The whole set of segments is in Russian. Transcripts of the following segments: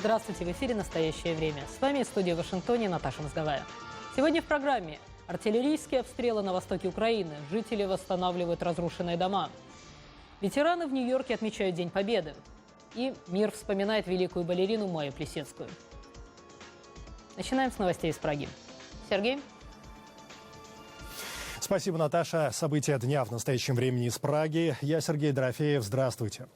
Здравствуйте, в эфире «Настоящее время». С вами в студии в Вашингтоне Наташа Мозговая. Сегодня в программе артиллерийские обстрелы на востоке Украины. Жители восстанавливают разрушенные дома. Ветераны в Нью-Йорке отмечают День Победы. И мир вспоминает великую балерину Майю Плисецкую. Начинаем с новостей из Праги. Сергей? Спасибо, Наташа. События дня в настоящем времени из Праги. Я Сергей Дорофеев. Здравствуйте.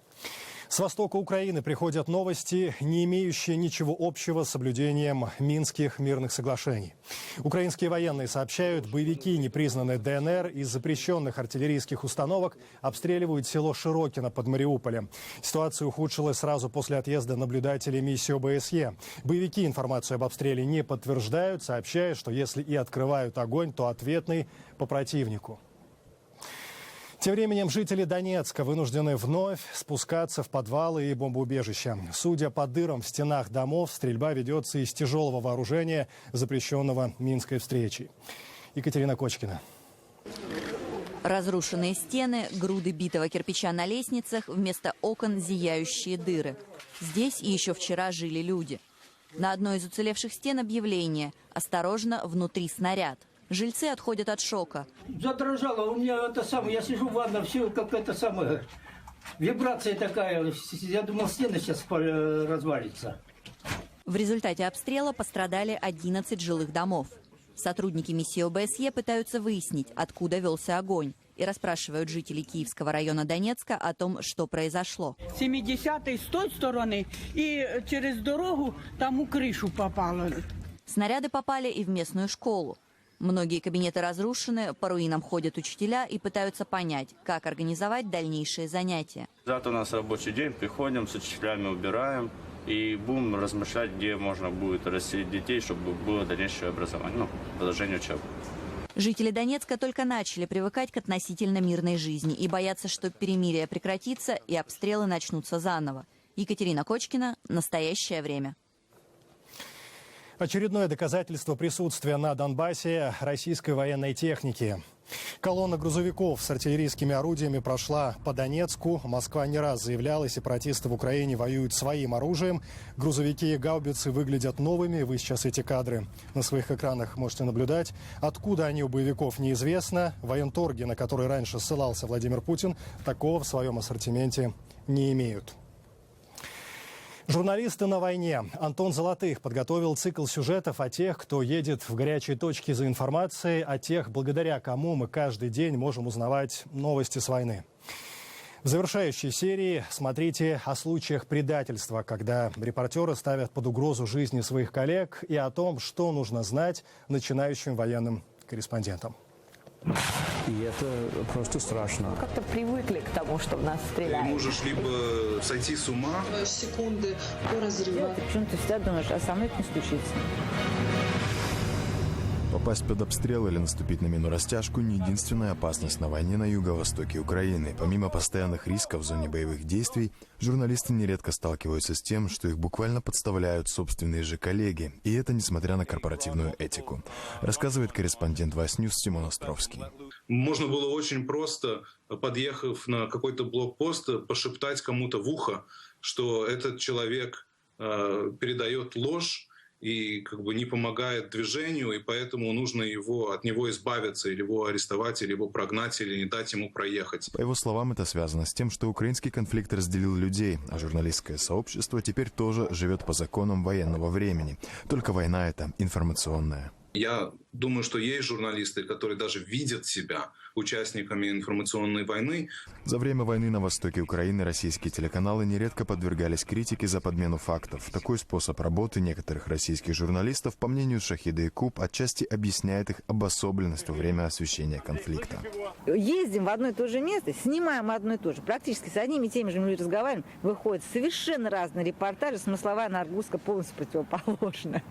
С востока Украины приходят новости, не имеющие ничего общего с соблюдением Минских мирных соглашений. Украинские военные сообщают, боевики непризнанной ДНР из запрещенных артиллерийских установок обстреливают село Широкино под Мариуполем. Ситуация ухудшилась сразу после отъезда наблюдателей миссии ОБСЕ. Боевики информацию об обстреле не подтверждают, сообщая, что если и открывают огонь, то ответный по противнику. Тем временем жители Донецка вынуждены вновь спускаться в подвалы и бомбоубежища. Судя по дырам в стенах домов, стрельба ведется из тяжелого вооружения, запрещенного Минской встречей. Екатерина Кочкина. Разрушенные стены, груды битого кирпича на лестницах, вместо окон зияющие дыры. Здесь и еще вчера жили люди. На одной из уцелевших стен объявление «Осторожно, внутри снаряд». Жильцы отходят от шока. Задрожало, у меня это самое, я сижу в ванной, все как это самое, вибрация такая, я думал, стены сейчас развалится. В результате обстрела пострадали 11 жилых домов. Сотрудники миссии ОБСЕ пытаются выяснить, откуда велся огонь, и расспрашивают жителей Киевского района Донецка о том, что произошло. 70-й с той стороны и через дорогу там у крышу попало. Снаряды попали и в местную школу. Многие кабинеты разрушены, по руинам ходят учителя и пытаются понять, как организовать дальнейшие занятия. Завтра у нас рабочий день, приходим, с учителями убираем и будем размышлять, где можно будет расселить детей, чтобы было дальнейшее образование, продолжение учебы. Жители Донецка только начали привыкать к относительно мирной жизни и боятся, что перемирие прекратится и обстрелы начнутся заново. Екатерина Кочкина, «Настоящее время». Очередное доказательство присутствия на Донбассе российской военной техники. Колонна грузовиков с артиллерийскими орудиями прошла по Донецку. Москва не раз заявляла, сепаратисты в Украине воюют своим оружием. Грузовики и гаубицы выглядят новыми. Вы сейчас эти кадры на своих экранах можете наблюдать. Откуда они у боевиков, неизвестно. Военторги, на которые раньше ссылался Владимир Путин, такого в своем ассортименте не имеют. Журналисты на войне. Антон Золотых подготовил цикл сюжетов о тех, кто едет в горячие точки за информацией, о тех, благодаря кому мы каждый день можем узнавать новости с войны. В завершающей серии смотрите о случаях предательства, когда репортеры ставят под угрозу жизни своих коллег, и о том, что нужно знать начинающим военным корреспондентам. И это просто страшно. Как-то привыкли к тому, что в нас стреляют. Ты можешь либо сойти с ума. Секунды до разрыва. Почему ты всегда думаешь, а со мной это не случится? Попасть под обстрел или наступить на мину-растяжку – не единственная опасность на войне на юго-востоке Украины. Помимо постоянных рисков в зоне боевых действий, журналисты нередко сталкиваются с тем, что их буквально подставляют собственные же коллеги. И это несмотря на корпоративную этику. Рассказывает корреспондент Vice News Тимон Островский. Можно было очень просто, подъехав на какой-то блокпост, пошептать кому-то в ухо, что этот человек передает ложь, и не помогает движению, и поэтому нужно от него избавиться, или его арестовать, или его прогнать, или не дать ему проехать. По его словам, это связано с тем, что украинский конфликт разделил людей, а журналистское сообщество теперь тоже живет по законам военного времени. Только война эта информационная. Я думаю, что есть журналисты, которые даже видят себя участниками информационной войны. За время войны на востоке Украины российские телеканалы нередко подвергались критике за подмену фактов. Такой способ работы некоторых российских журналистов, по мнению Шахида Якуб, отчасти объясняет их обособленность во время освещения конфликта. Ездим в одно и то же место, снимаем одно и то же. Практически с одними и теми же людьми разговариваем. Выходят совершенно разные репортажи, смысловая нагрузка полностью противоположна.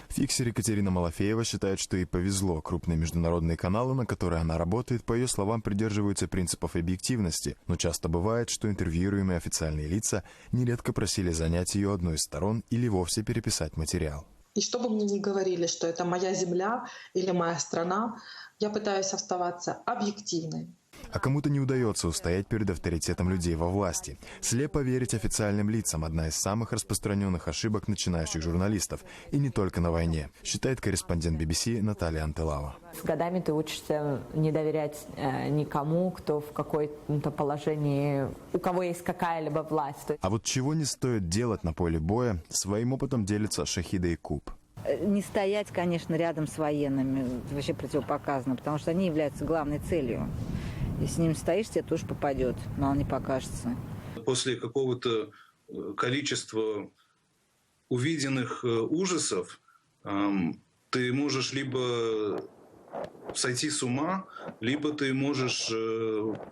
Фиксер Екатерина Малафеева считает, что ей повезло. Крупные международные каналы, на которые она работает, по ее словам, придерживаются принципов объективности. Но часто бывает, что интервьюируемые официальные лица нередко просили занять ее одной из сторон или вовсе переписать материал. И что бы мне ни говорили, что это моя земля или моя страна, я пытаюсь оставаться объективной. А кому-то не удается устоять перед авторитетом людей во власти. Слепо верить официальным лицам – одна из самых распространенных ошибок начинающих журналистов. И не только на войне, считает корреспондент BBC Наталья Антелава. С годами ты учишься не доверять никому, кто в каком-то положении, у кого есть какая-либо власть. А вот чего не стоит делать на поле боя, своим опытом делится Шахида Якуб. Не стоять, конечно, рядом с военными, вообще противопоказано, потому что они являются главной целью. Если с ним стоишь, тебе тоже попадет, мало не покажется. После какого-то количества увиденных ужасов ты можешь либо сойти с ума, либо ты можешь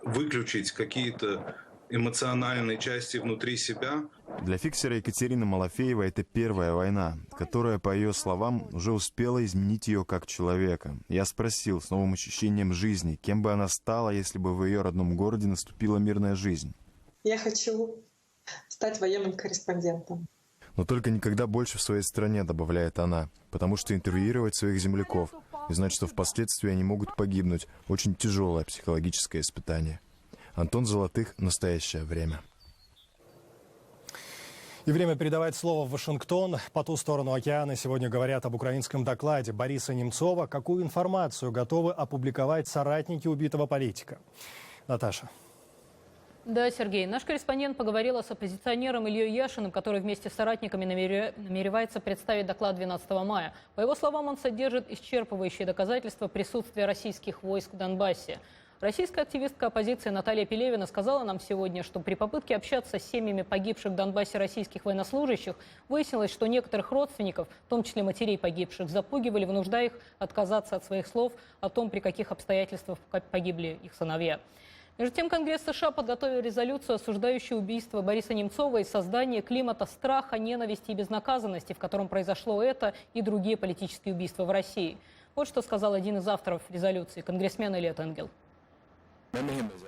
выключить какие-то эмоциональные части внутри себя. Для фиксера Екатерины Малафеевой это первая война, которая, по ее словам, уже успела изменить ее как человека. Я спросил с новым ощущением жизни, кем бы она стала, если бы в ее родном городе наступила мирная жизнь. Я хочу стать военным корреспондентом. Но только никогда больше в своей стране, добавляет она, потому что интервьюировать своих земляков и знать, что впоследствии они могут погибнуть, очень тяжелое психологическое испытание. Антон Золотых. Настоящее время. И время передавать слово в Вашингтон. По ту сторону океана сегодня говорят об украинском докладе Бориса Немцова. Какую информацию готовы опубликовать соратники убитого политика? Наташа. Да, Сергей. Наш корреспондент поговорила с оппозиционером Ильей Яшиным, который вместе с соратниками намеревается представить доклад 12 мая. По его словам, он содержит исчерпывающие доказательства присутствия российских войск в Донбассе. Российская активистка оппозиции Наталья Пелевина сказала нам сегодня, что при попытке общаться с семьями погибших в Донбассе российских военнослужащих выяснилось, что некоторых родственников, в том числе матерей погибших, запугивали, вынуждая их отказаться от своих слов о том, при каких обстоятельствах погибли их сыновья. Между тем, Конгресс США подготовил резолюцию, осуждающую убийство Бориса Немцова и создание климата страха, ненависти и безнаказанности, в котором произошло это и другие политические убийства в России. Вот что сказал один из авторов резолюции, конгрессмен Элиот Энгел.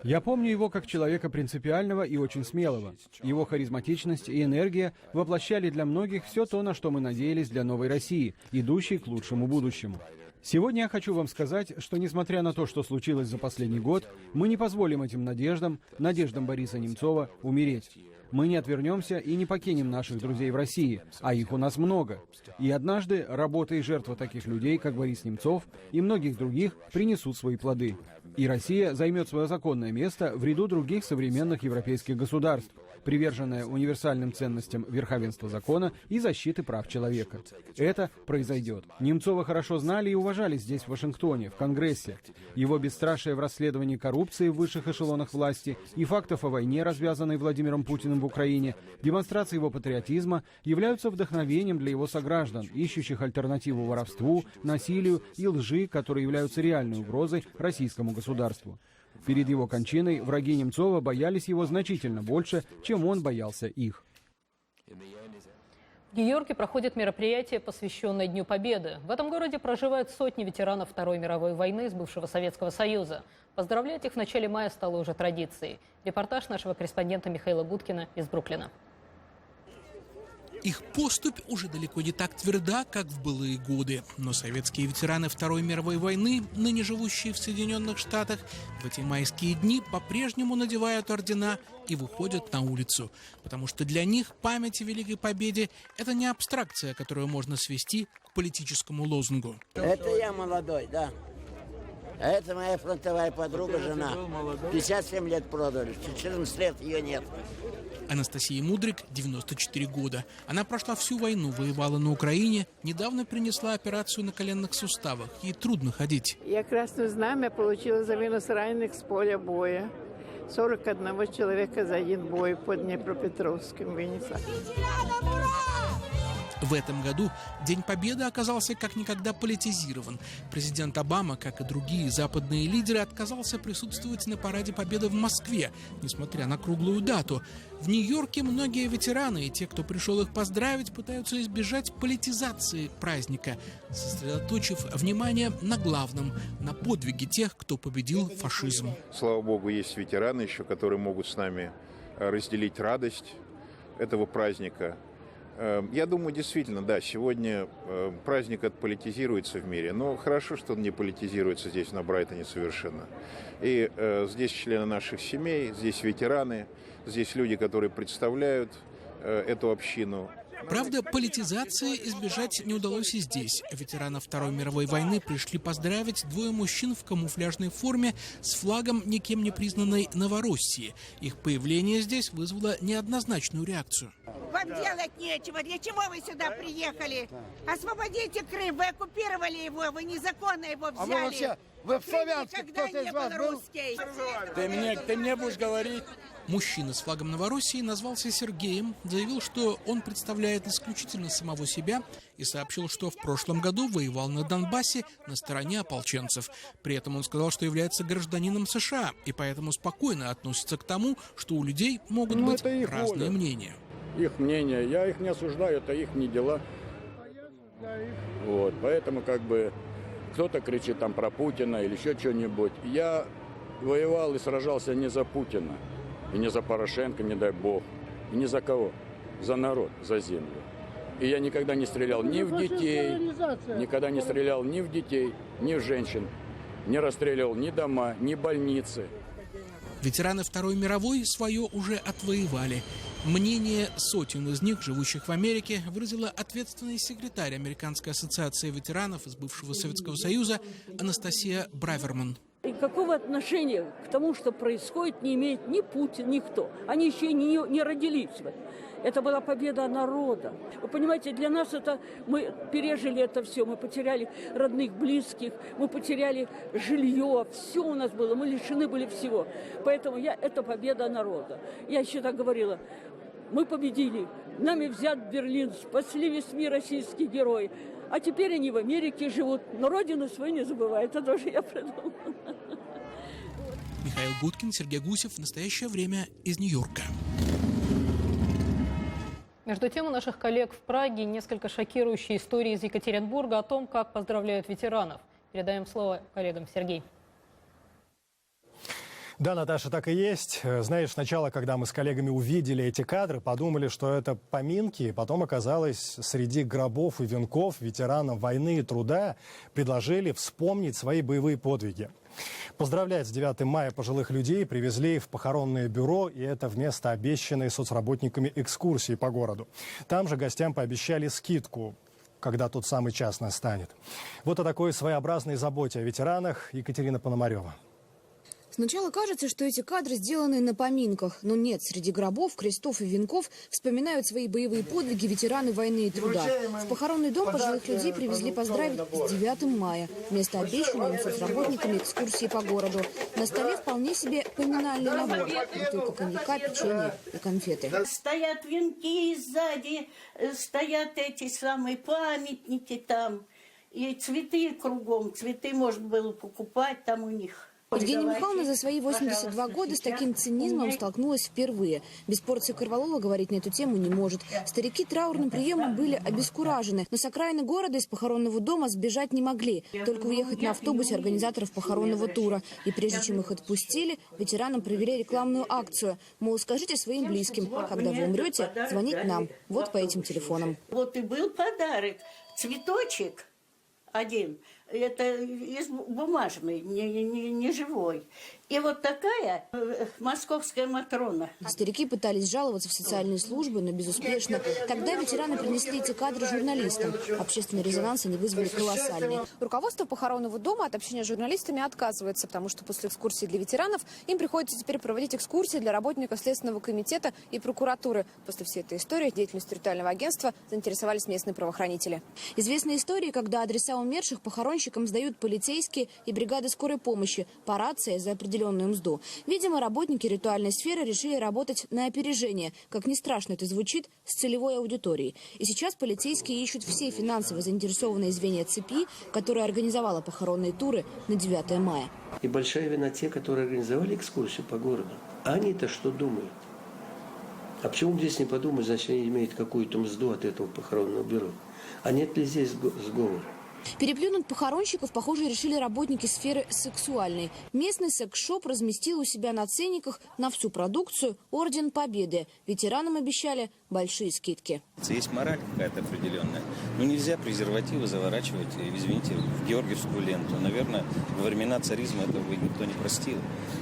Я помню его как человека принципиального и очень смелого. Его харизматичность и энергия воплощали для многих все то, на что мы надеялись для новой России, идущей к лучшему будущему. Сегодня я хочу вам сказать, что несмотря на то, что случилось за последний год, мы не позволим этим надеждам Бориса Немцова, умереть. Мы не отвернемся и не покинем наших друзей в России, а их у нас много. И однажды работа и жертва таких людей, как Борис Немцов и многих других, принесут свои плоды. И Россия займет свое законное место в ряду других современных европейских государств, приверженная универсальным ценностям верховенства закона и защиты прав человека. Это произойдет. Немцова хорошо знали и уважали здесь, в Вашингтоне, в Конгрессе. Его бесстрашие в расследовании коррупции в высших эшелонах власти и фактов о войне, развязанной Владимиром Путиным в Украине, демонстрации его патриотизма являются вдохновением для его сограждан, ищущих альтернативу воровству, насилию и лжи, которые являются реальной угрозой российскому государству. Перед его кончиной враги Немцова боялись его значительно больше, чем он боялся их. В Нью-Йорке проходит мероприятие, посвященное Дню Победы. В этом городе проживают сотни ветеранов Второй мировой войны из бывшего Советского Союза. Поздравлять их в начале мая стало уже традицией. Репортаж нашего корреспондента Михаила Гудкина из Бруклина. Их поступь уже далеко не так тверда, как в былые годы. Но советские ветераны Второй мировой войны, ныне живущие в Соединенных Штатах, в эти майские дни по-прежнему надевают ордена и выходят на улицу. Потому что для них память о Великой Победе – это не абстракция, которую можно свести к политическому лозунгу. Это я молодой, да. А это моя фронтовая подруга, жена. 57 лет продали, 14 лет ее нет. Анастасия Мудрик, 94 года. Она прошла всю войну, воевала на Украине, недавно принесла операцию на коленных суставах. Ей трудно ходить. Я Красное Знамя получила за вынос раненых с поля боя. 41 человека за один бой под Днепропетровским вынесла. В этом году День Победы оказался как никогда политизирован. Президент Обама, как и другие западные лидеры, отказался присутствовать на параде Победы в Москве, несмотря на круглую дату. В Нью-Йорке многие ветераны и те, кто пришел их поздравить, пытаются избежать политизации праздника, сосредоточив внимание на главном, на подвиге тех, кто победил фашизм. Слава богу, есть ветераны еще, которые могут с нами разделить радость этого праздника. Я думаю, действительно, да, сегодня праздник отполитизируется в мире, но хорошо, что он не политизируется здесь, на Брайтоне, совершенно. И здесь члены наших семей, здесь ветераны, здесь люди, которые представляют эту общину. Правда, политизации избежать не удалось и здесь. Ветеранов Второй мировой войны пришли поздравить двое мужчин в камуфляжной форме с флагом никем не признанной Новороссии. Их появление здесь вызвало неоднозначную реакцию. Вам делать нечего. Для чего вы сюда приехали? Освободите Крым. Вы оккупировали его. Вы незаконно его взяли. Вы в Славянске, кто-то из вас был? Ты мне будешь говорить. Мужчина с флагом Новороссии назвался Сергеем, заявил, что он представляет исключительно самого себя и сообщил, что в прошлом году воевал на Донбассе на стороне ополченцев. При этом он сказал, что является гражданином США и поэтому спокойно относится к тому, что у людей могут быть разные мнения. Их мнение, я их не осуждаю, это их не дела. Вот, поэтому кто-то кричит там про Путина или еще что-нибудь. Я воевал и сражался не за Путина, и не за Порошенко, не дай бог, и не за кого, за народ, за землю. И я никогда не стрелял ни в детей, ни в женщин, не расстреливал ни дома, ни больницы. Ветераны Второй мировой свое уже отвоевали. Мнение сотен из них, живущих в Америке, выразила ответственный секретарь Американской ассоциации ветеранов из бывшего Советского Союза Анастасия Браверман. И какого отношения к тому, что происходит, не имеет ни Путин, никто. Они еще и не родились в этом. Это была победа народа. Вы понимаете, для нас это, мы пережили это все. Мы потеряли родных, близких, мы потеряли жилье. Все у нас было, мы лишены были всего. Поэтому это победа народа. Я еще так говорила. Мы победили. Нами взят Берлин. Спасли весь мир российские герои. А теперь они в Америке живут. Но родину свою не забывают. Это тоже я придумала. Михаил Гудкин, Сергей Гусев. В настоящее время из Нью-Йорка. Между тем, у наших коллег в Праге несколько шокирующие истории из Екатеринбурга о том, как поздравляют ветеранов. Передаем слово коллегам. Сергей. Да, Наташа, так и есть. Знаешь, сначала, когда мы с коллегами увидели эти кадры, подумали, что это поминки. Потом оказалось, среди гробов и венков ветеранам войны и труда предложили вспомнить свои боевые подвиги. Поздравлять с 9 мая пожилых людей привезли в похоронное бюро, и это вместо обещанной соцработниками экскурсии по городу. Там же гостям пообещали скидку, когда тот самый час настанет. Вот о такой своеобразной заботе о ветеранах Екатерина Пономарева. Сначала кажется, что эти кадры сделаны на поминках. Но нет, среди гробов, крестов и венков вспоминают свои боевые подвиги ветераны войны и труда. В похоронный дом пожилых людей привезли поздравить с 9 мая. Вместо обещанной им соцработниками экскурсии по городу. На столе вполне себе поминальный набор. Бутылка коньяка, печенье и конфеты. Стоят венки сзади, стоят эти самые памятники там. И цветы кругом. Цветы можно было покупать там у них. Евгения Михайловна за свои 82 года с таким цинизмом столкнулась впервые. Без порции корвалола говорить на эту тему не может. Старики траурным приемом были обескуражены. Но с окраины города из похоронного дома сбежать не могли. Только уехать на автобусе организаторов похоронного тура. И прежде чем их отпустили, ветеранам провели рекламную акцию. Мол, скажите своим близким, когда вы умрете, звоните нам. Вот по этим телефонам. Вот и был подарок. Цветочек один. Это из бумажный, не живой. И вот такая московская Матрона. Старики пытались жаловаться в социальные службы, но безуспешно. Тогда ветераны принесли эти кадры журналистам. Общественный резонанс они вызвали колоссальный. Руководство похоронного дома от общения с журналистами отказывается, потому что после экскурсии для ветеранов им приходится теперь проводить экскурсии для работников Следственного комитета и прокуратуры. После всей этой истории деятельностью территориального агентства заинтересовались местные правоохранители. Известны истории, когда адреса умерших похоронщикам сдают полицейские и бригады скорой помощи по рации за определенную мзду. Видимо, работники ритуальной сферы решили работать на опережение, как ни страшно это звучит, с целевой аудиторией. И сейчас полицейские ищут все финансово заинтересованные звенья цепи, которая организовала похоронные туры на 9 мая. И большая вина те, которые организовали экскурсию по городу. Они-то что думают? А почему здесь не подумать, значит, они имеют какую-то мзду от этого похоронного бюро? А нет ли здесь сговора? Переплюнуть похоронщиков, похоже, решили работники сферы сексуальной. Местный секс-шоп разместил у себя на ценниках на всю продукцию Орден Победы. Ветеранам обещали большие скидки. Есть мораль какая-то определенная. Но нельзя презервативы заворачивать, извините, в георгиевскую ленту. Наверное, во времена царизма этого бы никто не простил.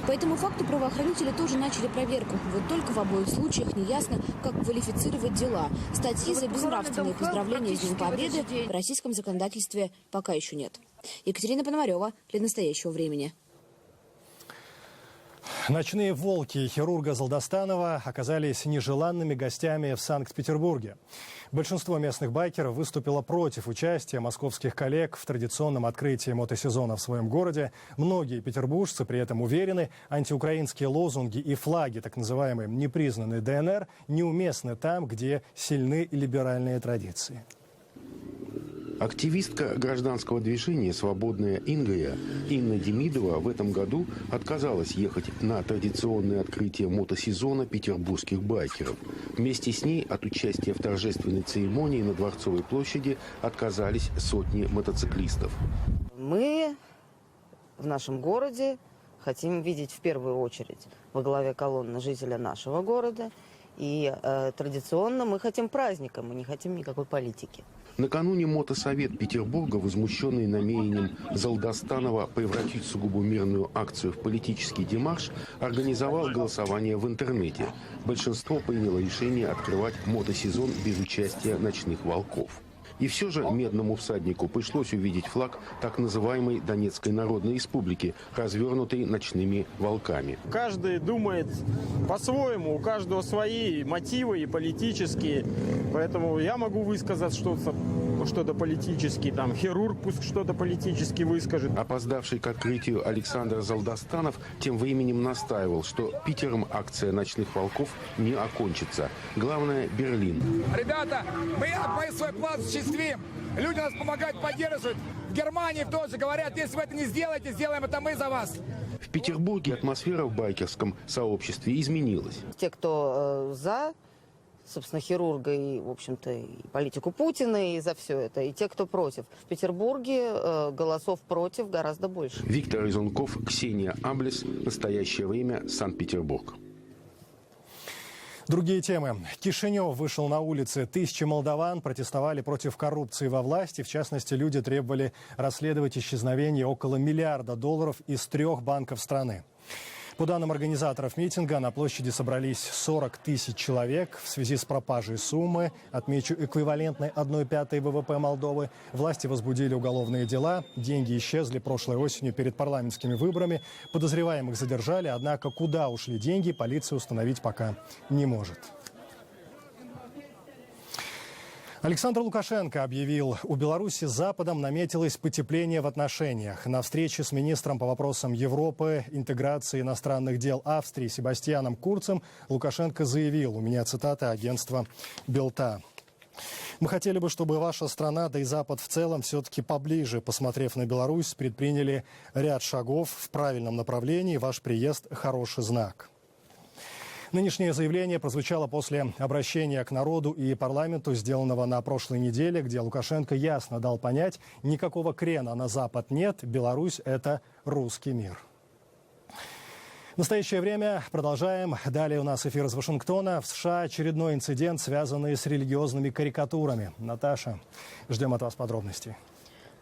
По этому факту правоохранители тоже начали проверку. Вот только в обоих случаях неясно, как квалифицировать дела. Статьи за безнравственные поздравления с Днем Победы в российском законодательстве пока еще нет. Екатерина Пономарева для «Настоящего времени». Ночные волки хирурга Залдостанова оказались нежеланными гостями в Санкт-Петербурге. Большинство местных байкеров выступило против участия московских коллег в традиционном открытии мотосезона в своем городе. Многие петербуржцы при этом уверены, антиукраинские лозунги и флаги так называемой непризнанной ДНР неуместны там, где сильны либеральные традиции. Активистка гражданского движения «Свободная Ингрия» Инна Демидова в этом году отказалась ехать на традиционное открытие мотосезона петербургских байкеров. Вместе с ней от участия в торжественной церемонии на Дворцовой площади отказались сотни мотоциклистов. Мы в нашем городе хотим видеть в первую очередь во главе колонны жителя нашего города. И традиционно мы хотим праздника, мы не хотим никакой политики. Накануне мотосовет Петербурга, возмущенный намерением Залдостанова превратить сугубо мирную акцию в политический демарш, организовал голосование в интернете. Большинство приняло решение открывать мотосезон без участия ночных волков. И все же Медному всаднику пришлось увидеть флаг так называемой Донецкой Народной Республики, развернутый ночными волками. Каждый думает по-своему, у каждого свои мотивы и политические. Поэтому я могу высказать что-то политическое, там хирург пусть что-то политически выскажет. Опоздавший к открытию Александр Залдостанов тем временем настаивал, что Питером акция ночных волков не окончится. Главное – Берлин. Ребята, мы свой план осуществим. Люди нас помогают, поддерживают. В Германии тоже говорят, если вы это не сделаете, сделаем это мы за вас. В Петербурге атмосфера в байкерском сообществе изменилась. Те, кто за, собственно, хирурга и, в общем-то, и политику Путина, и за все это, и те, кто против. В Петербурге голосов против гораздо больше. Виктор Изунков, Ксения Аблес. Настоящее время. Санкт-Петербург. Другие темы. Кишинев вышел на улицы. Тысячи молдаван протестовали против коррупции во власти. В частности, люди требовали расследовать исчезновение около $1 миллиарда из 3 банков страны. По данным организаторов митинга, на площади собрались 40 тысяч человек. В связи с пропажей суммы, отмечу, эквивалентной 1/5 ВВП Молдовы, власти возбудили уголовные дела. Деньги исчезли прошлой осенью перед парламентскими выборами. Подозреваемых задержали, однако куда ушли деньги, полиция установить пока не может. Александр Лукашенко объявил, у Беларуси с Западом наметилось потепление в отношениях. На встрече с министром по вопросам Европы, интеграции иностранных дел Австрии Себастьяном Курцем Лукашенко заявил, у меня цитата агентства «Белта». Мы хотели бы, чтобы ваша страна, да и Запад в целом, все-таки поближе, посмотрев на Беларусь, предприняли ряд шагов в правильном направлении. Ваш приезд – хороший знак. Нынешнее заявление прозвучало после обращения к народу и парламенту, сделанного на прошлой неделе, где Лукашенко ясно дал понять, никакого крена на Запад нет, Беларусь – это русский мир. В настоящее время продолжаем. Далее у нас эфир из Вашингтона. В США очередной инцидент, связанный с религиозными карикатурами. Наташа, ждем от вас подробностей.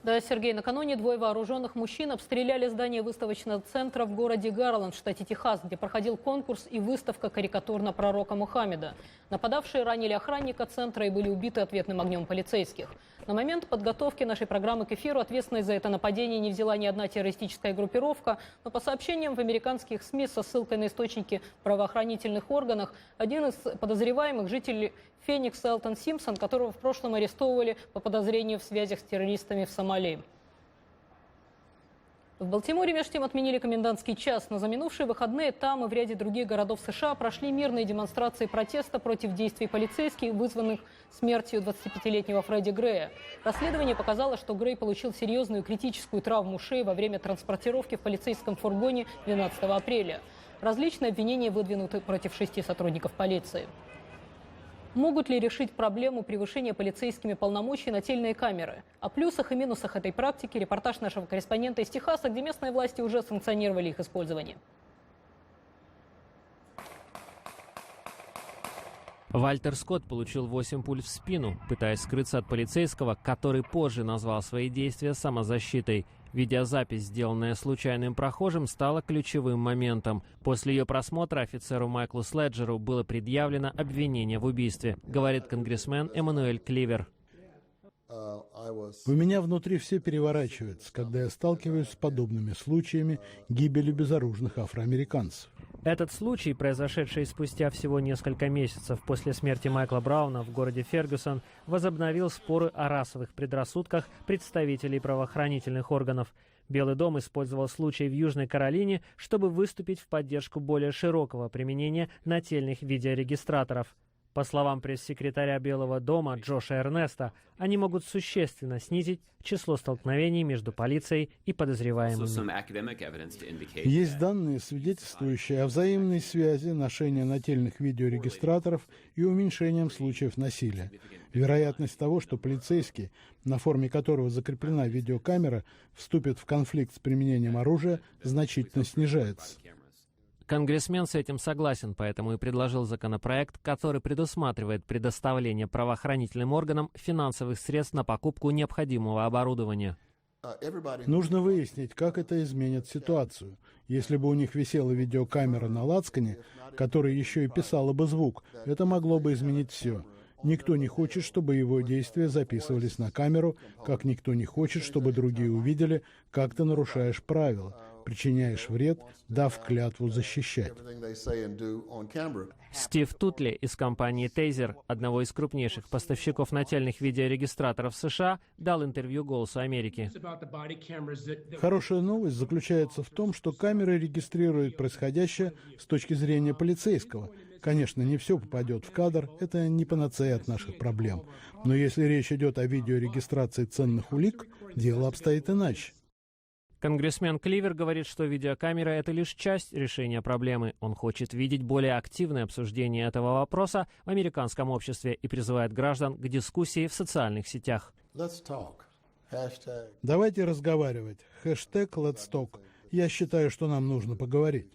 Да, Сергей, накануне 2 вооруженных мужчин обстреляли здание выставочного центра в городе Гарленд, в штате Техас, где проходил конкурс и выставка карикатур на пророка Мухаммеда. Нападавшие ранили охранника центра и были убиты ответным огнем полицейских. На момент подготовки нашей программы к эфиру ответственность за это нападение не взяла ни одна террористическая группировка, но по сообщениям в американских СМИ со ссылкой на источники в правоохранительных органах, один из подозреваемых, житель Феникса Элтон Симпсон, которого в прошлом арестовывали по подозрению в связях с террористами в Сомали. В Балтиморе между тем отменили комендантский час, но за минувшие выходные там и в ряде других городов США прошли мирные демонстрации протеста против действий полицейских, вызванных смертью 25-летнего Фредди Грея. Расследование показало, что Грей получил серьезную критическую травму шеи во время транспортировки в полицейском фургоне 12 апреля. Различные обвинения выдвинуты против 6 сотрудников полиции. Могут ли решить проблему превышения полицейскими полномочий нательные камеры? О плюсах и минусах этой практики репортаж нашего корреспондента из Техаса, где местные власти уже санкционировали их использование. Вальтер Скотт получил 8 пуль в спину, пытаясь скрыться от полицейского, который позже назвал свои действия самозащитой. Видеозапись, сделанная случайным прохожим, стала ключевым моментом. После ее просмотра офицеру Майклу Следжеру было предъявлено обвинение в убийстве, говорит конгрессмен Эммануэль Кливер. У меня внутри все переворачивается, когда я сталкиваюсь с подобными случаями гибели безоружных афроамериканцев. Этот случай, произошедший спустя всего несколько месяцев после смерти Майкла Брауна в городе Фергюсон, возобновил споры о расовых предрассудках представителей правоохранительных органов. Белый дом использовал случай в Южной Каролине, чтобы выступить в поддержку более широкого применения нательных видеорегистраторов. По словам пресс-секретаря Белого дома Джоша Эрнеста, они могут существенно снизить число столкновений между полицией и подозреваемыми. Есть данные, свидетельствующие о взаимной связи ношения нательных видеорегистраторов и уменьшением случаев насилия. Вероятность того, что полицейский, на форме которого закреплена видеокамера, вступит в конфликт с применением оружия, значительно снижается. Конгрессмен с этим согласен, поэтому и предложил законопроект, который предусматривает предоставление правоохранительным органам финансовых средств на покупку необходимого оборудования. Нужно выяснить, как это изменит ситуацию. Если бы у них висела видеокамера на лацкане, которая еще и писала бы звук, это могло бы изменить все. Никто не хочет, чтобы его действия записывались на камеру, как никто не хочет, чтобы другие увидели, как ты нарушаешь правила, причиняешь вред, дав клятву защищать. Стив Тутли из компании Taser, одного из крупнейших поставщиков нательных видеорегистраторов США, дал интервью «Голосу Америки». Хорошая новость заключается в том, что камеры регистрируют происходящее с точки зрения полицейского. Конечно, не все попадет в кадр, это не панацея от наших проблем. Но если речь идет о видеорегистрации ценных улик, дело обстоит иначе. Конгрессмен Кливер говорит, что видеокамера – это лишь часть решения проблемы. Он хочет видеть более активное обсуждение этого вопроса в американском обществе и призывает граждан к дискуссии в социальных сетях. Давайте разговаривать. Хэштег Let's Talk. Я считаю, что нам нужно поговорить.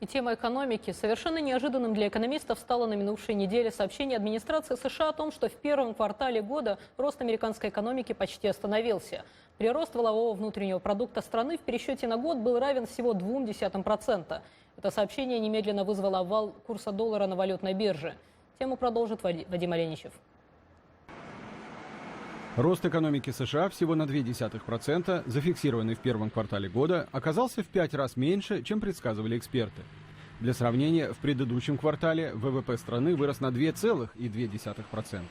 И тема экономики. Совершенно неожиданным для экономистов стало на минувшей неделе сообщение администрации США о том, что в первом квартале года рост американской экономики почти остановился. Прирост валового внутреннего продукта страны в пересчете на год был равен всего 0,2%. Это сообщение немедленно вызвало обвал курса доллара на валютной бирже. Тему продолжит Вадим Оленичев. Рост экономики США всего на 0,2%, зафиксированный в первом квартале года, оказался в 5 раз меньше, чем предсказывали эксперты. Для сравнения, в предыдущем квартале ВВП страны вырос на 2,2%.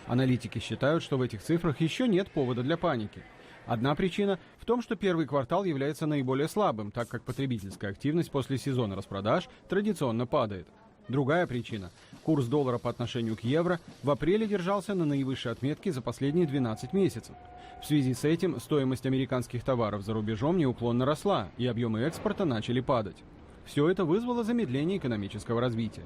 Аналитики считают, что в этих цифрах еще нет повода для паники. Одна причина в том, что первый квартал является наиболее слабым, так как потребительская активность после сезона распродаж традиционно падает. Другая причина – курс доллара по отношению к евро в апреле держался на наивысшей отметке за последние 12 месяцев. В связи с этим стоимость американских товаров за рубежом неуклонно росла, и объемы экспорта начали падать. Все это вызвало замедление экономического развития.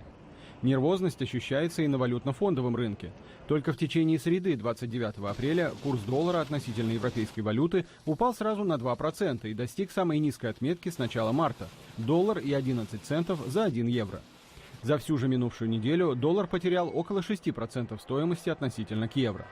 Нервозность ощущается и на валютно-фондовом рынке. Только в течение среды, 29 апреля, курс доллара относительно европейской валюты упал сразу на 2% и достиг самой низкой отметки с начала марта – $1,11 за 1 евро. За всю же минувшую неделю доллар потерял около 6% стоимости относительно к евро.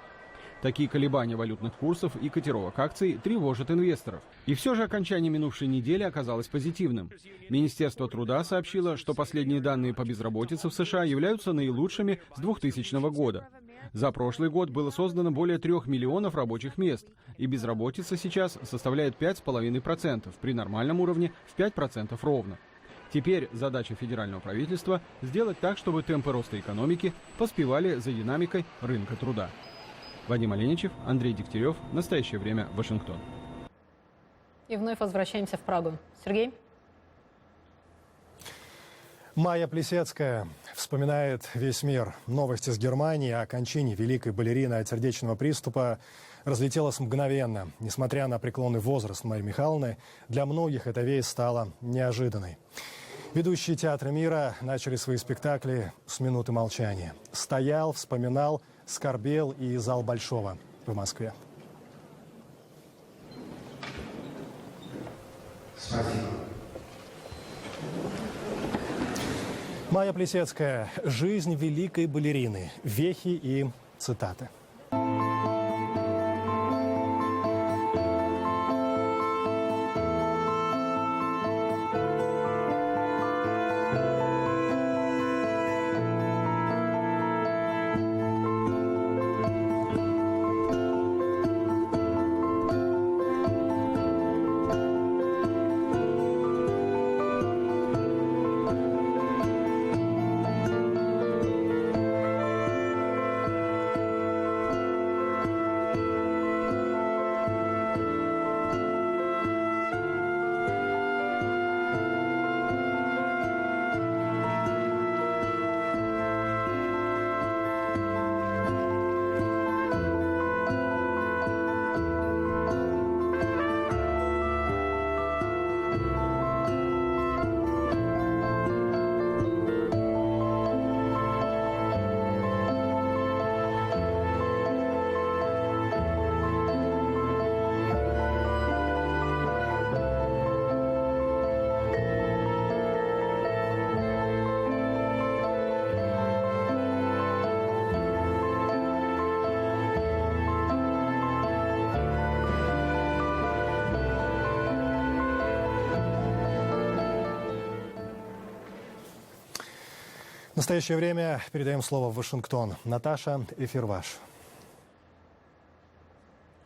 Такие колебания валютных курсов и котировок акций тревожат инвесторов. И все же окончание минувшей недели оказалось позитивным. Министерство труда сообщило, что последние данные по безработице в США являются наилучшими с 2000 года. За прошлый год было создано более 3 миллионов рабочих мест, и безработица сейчас составляет 5,5%, при нормальном уровне в 5% ровно. Теперь задача федерального правительства – сделать так, чтобы темпы роста экономики поспевали за динамикой рынка труда. Вадим Оленичев, Андрей Дегтярев. Настоящее время. Вашингтон. И вновь возвращаемся в Прагу. Сергей? Майя Плисецкая вспоминает весь мир. Новости с Германии о кончине великой балерины от сердечного приступа разлетелась мгновенно. Несмотря на преклонный возраст Марии Михайловны, для многих эта весть стала неожиданной. Ведущие театры мира начали свои спектакли с минуты молчания. Стоял, вспоминал, скорбел и зал Большого в Москве. Майя Плесецкая. Жизнь великой балерины. Вехи и цитаты. В настоящее время передаем слово в Вашингтон. Наташа, эфир ваш.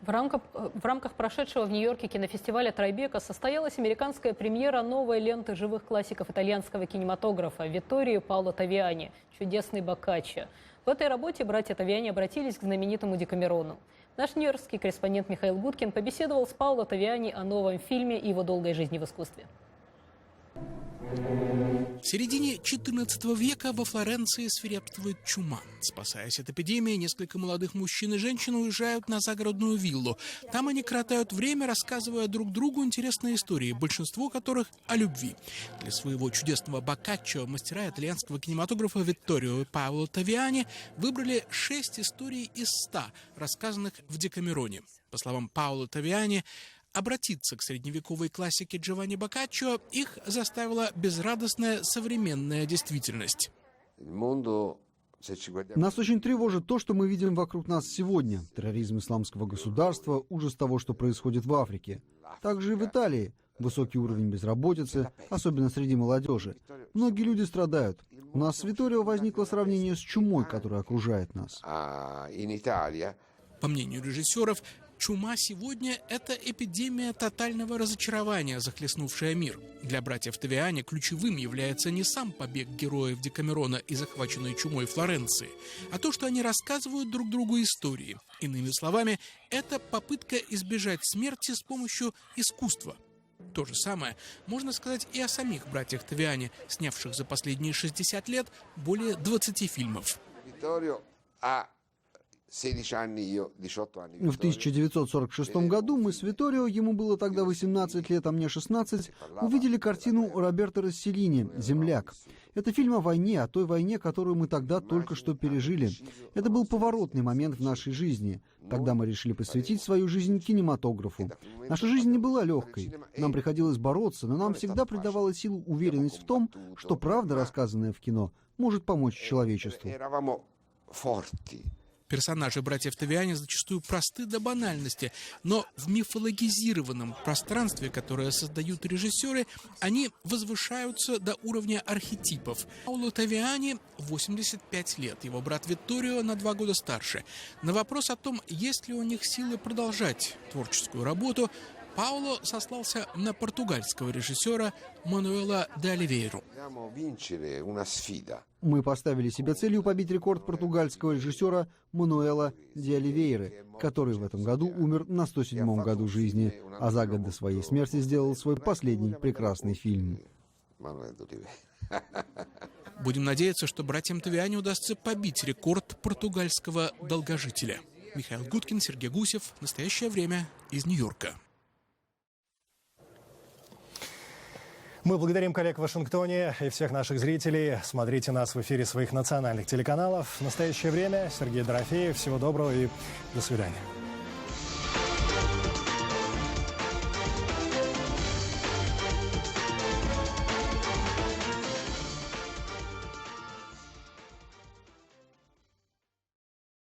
В рамках прошедшего в Нью-Йорке кинофестиваля «Трайбека» состоялась американская премьера новой ленты живых классиков итальянского кинематографа Витторио и Паоло Тавиани «Чудесный Боккаччо». В этой работе братья Тавиани обратились к знаменитому Декамерону. Наш нью-йоркский корреспондент Михаил Гудкин побеседовал с Паоло Тавиани о новом фильме и его долгой жизни в искусстве. В середине XIV века во Флоренции свирепствует чума. Спасаясь от эпидемии, несколько молодых мужчин и женщин уезжают на загородную виллу. Там они коротают время, рассказывая друг другу интересные истории, большинство которых о любви. Для своего чудесного Боккаччо мастера итальянского кинематографа Витторио и Паоло Тавиани выбрали 6 историй из 100, рассказанных в Декамероне. По словам Паоло Тавиани, обратиться к средневековой классике Джованни Боккаччо их заставила безрадостная современная действительность. Нас очень тревожит то, что мы видим вокруг нас сегодня. Терроризм исламского государства, ужас того, что происходит в Африке. Также и в Италии. Высокий уровень безработицы, особенно среди молодежи. Многие люди страдают. У нас с Витторио возникло сравнение с чумой, которая окружает нас. По мнению режиссеров, чума сегодня – это эпидемия тотального разочарования, захлестнувшая мир. Для братьев Тавиани ключевым является не сам побег героев Декамерона и захваченной чумой Флоренции, а то, что они рассказывают друг другу истории. Иными словами, это попытка избежать смерти с помощью искусства. То же самое можно сказать и о самих братьях Тавиани, снявших за последние 60 лет более 20 фильмов. В 1946 году мы с Витторио, ему было тогда 18 лет, а мне 16, увидели картину Роберто Росселлини «Земляк». Это фильм о войне, о той войне, которую мы тогда только что пережили. Это был поворотный момент в нашей жизни. Тогда мы решили посвятить свою жизнь кинематографу. Наша жизнь не была легкой. Нам приходилось бороться, но нам всегда придавала силу уверенность в том, что правда, рассказанная в кино, может помочь человечеству. Персонажи братьев Тавиани зачастую просты до банальности, но в мифологизированном пространстве, которое создают режиссеры, они возвышаются до уровня архетипов. Паоло Тавиани 85 лет, его брат Витторио на 2 года старше. На вопрос о том, есть ли у них силы продолжать творческую работу, Паоло сослался на португальского режиссера Мануэла де Оливейру. Мы поставили себе целью побить рекорд португальского режиссера Мануэла де Оливейры, который в этом году умер на 107-м году жизни, а за год до своей смерти сделал свой последний прекрасный фильм. Будем надеяться, что братьям Тавиани удастся побить рекорд португальского долгожителя. Михаил Гудкин, Сергей Гусев. Настоящее время из Нью-Йорка. Мы благодарим коллег в Вашингтоне и всех наших зрителей. Смотрите нас в эфире своих национальных телеканалов. В настоящее время Сергей Дорофеев. Всего доброго и до свидания.